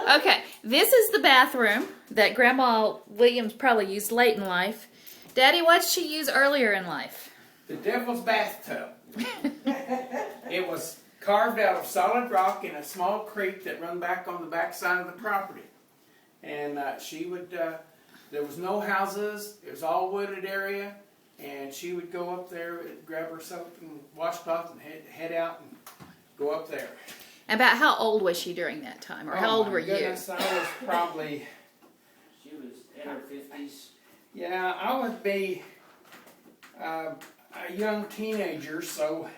Okay, this is the bathroom that Grandma Williams probably used late in life. Daddy, what did she use earlier in life? The devil's bathtub. It was carved out of solid rock in a small creek that run back on the back side of the property. And she would, there was no houses, it was all wooded area, and she would go up there, grab her soap and washcloth and head out and go up there. About how old was she during that time, or how old were goodness, you? I was probably... She was in her 50s. Yeah, I would be a young teenager, so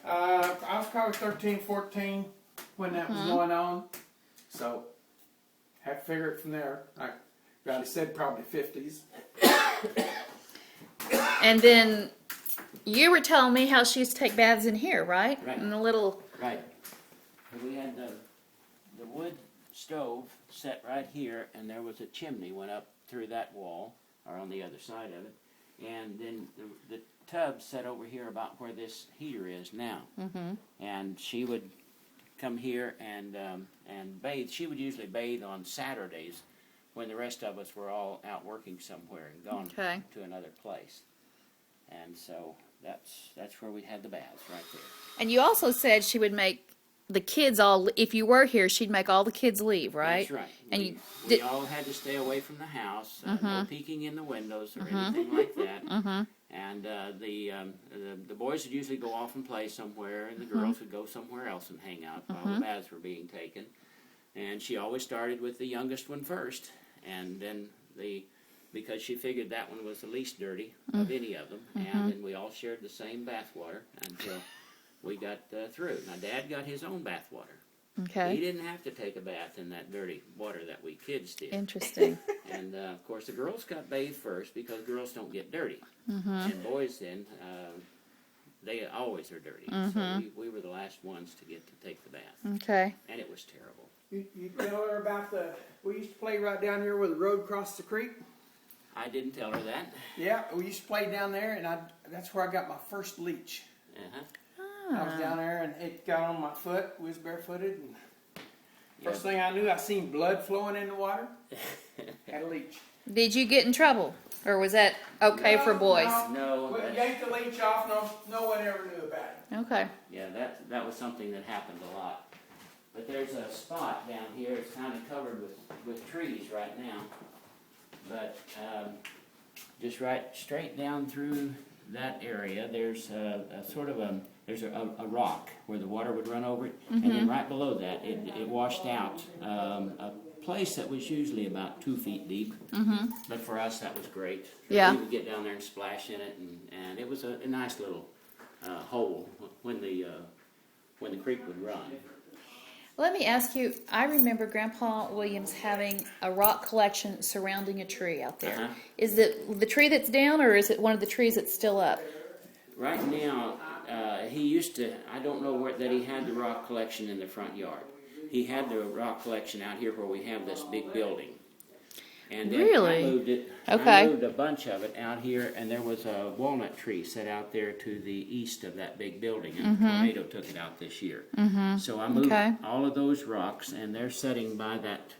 I was probably 13, 14 when that was going on. So, have to figure it from there. Like Rowdy said, probably 50s. And then you were telling me how she used to take baths in here, right? Right. In the little... Right. We had the wood stove set right here, and there was a chimney went up through that wall, or on the other side of it. And then the tub set over here about where this heater is now. Mm-hmm. And she would come here and bathe. She would usually bathe on Saturdays when the rest of us were all out working somewhere and gone to another place. And so that's where we had the baths, right there. And you also said she would make the kids all, if you were here, she'd make all the kids leave, right? That's right. And we all had to stay away from the house, no peeking in the windows or anything like that. And the boys would usually go off and play somewhere, and the girls would go somewhere else and hang out while the baths were being taken. And she always started with the youngest one first, and then because she figured that one was the least dirty of any of them, and then we all shared the same bath water until we got through. Now, Dad got his own bath water. Okay. He didn't have to take a bath in that dirty water that we kids did. Interesting. And, of course, the girls got bathed first because girls don't get dirty. And boys then, they always are dirty. So we were the last ones to get to take the bath. Okay. And it was terrible. You tell her about we used to play right down here where the road crossed the creek? I didn't tell her that. Yeah, we used to play down there, and that's where I got my first leech. I was down there, and it got on my foot. We was barefooted, and first thing I knew, I seen blood flowing in the water. Had a leech. Did you get in trouble, or was that okay for boys? No. Well, yanked the leech off. No one ever knew about it. Okay. Yeah, that was something that happened a lot. But there's a spot down here. It's kind of covered with trees right now. But just right straight down through that area, there's there's a rock where the water would run over it, and then right below that, it washed out a place that was usually about 2 feet deep. But for us, that was great. Yeah. We would get down there and splash in it, and it was a nice little hole when the creek would run. Let me ask you, I remember Grandpa Williams having a rock collection surrounding a tree out there. Is it the tree that's down, or is it one of the trees that's still up? Right now, he used to, I don't know that he had the rock collection in the front yard. He had the rock collection out here where we have this big building. And then Really? I moved it. I moved a bunch of it out here, and there was a walnut tree set out there to the east of that big building, and a tornado took it out this year. So I moved all of those rocks, and they're setting by that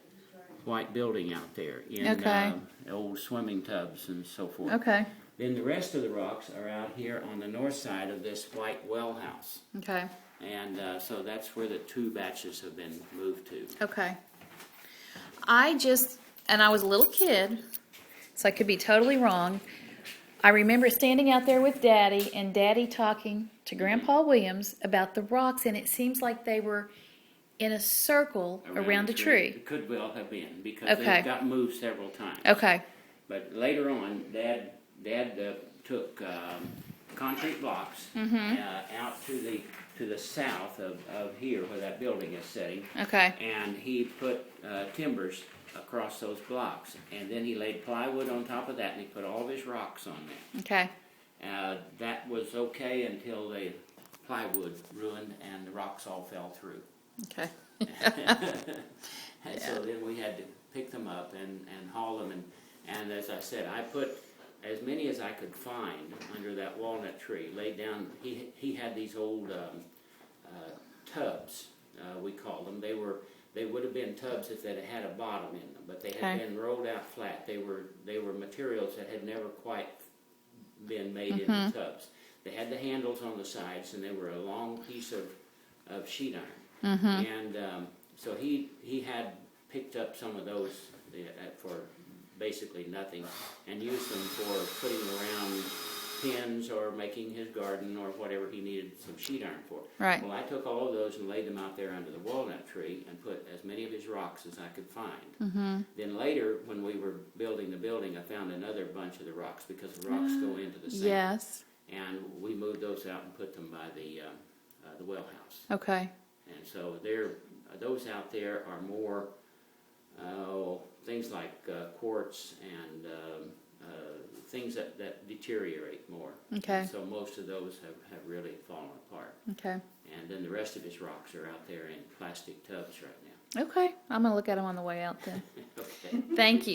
white building out there in old swimming tubs and so forth. Okay. Then the rest of the rocks are out here on the north side of this white well house. Okay. And so that's where the 2 batches have been moved to. Okay. And I was a little kid, so I could be totally wrong. I remember standing out there with Daddy, and Daddy talking to Grandpa Williams about the rocks, and it seems like they were in a circle around the tree. It could well have been, because they got moved several times. Okay. But later on, Dad took concrete blocks out to the south of here where that building is sitting. Okay. And he put timbers across those blocks, and then he laid plywood on top of that, and he put all of his rocks on there. Okay. That was okay until the plywood ruined and the rocks all fell through. Okay. And so then we had to pick them up and haul them, and as I said, I put as many as I could find under that walnut tree, laid down. He had these old tubs, we call them. They would have been tubs if they'd had a bottom in them, but they had Okay. been rolled out flat. They were materials that had never quite been made into tubs. They had the handles on the sides, and they were a long piece of sheet iron. And so he had picked up some of those for basically nothing, and used them for putting around pins or making his garden or whatever he needed some sheet iron for. Right. Well, I took all of those and laid them out there under the walnut tree and put as many of his rocks as I could find. Then later, when we were building the building, I found another bunch of the rocks, because the rocks go into the sand. Yes. And we moved those out and put them by the well house. Okay. And so those out there are more things like quartz and things that deteriorate more. Okay. And so most of those have really fallen apart. Okay. And then the rest of his rocks are out there in plastic tubs right now. Okay. I'm gonna look at them on the way out then. Okay. Thank you.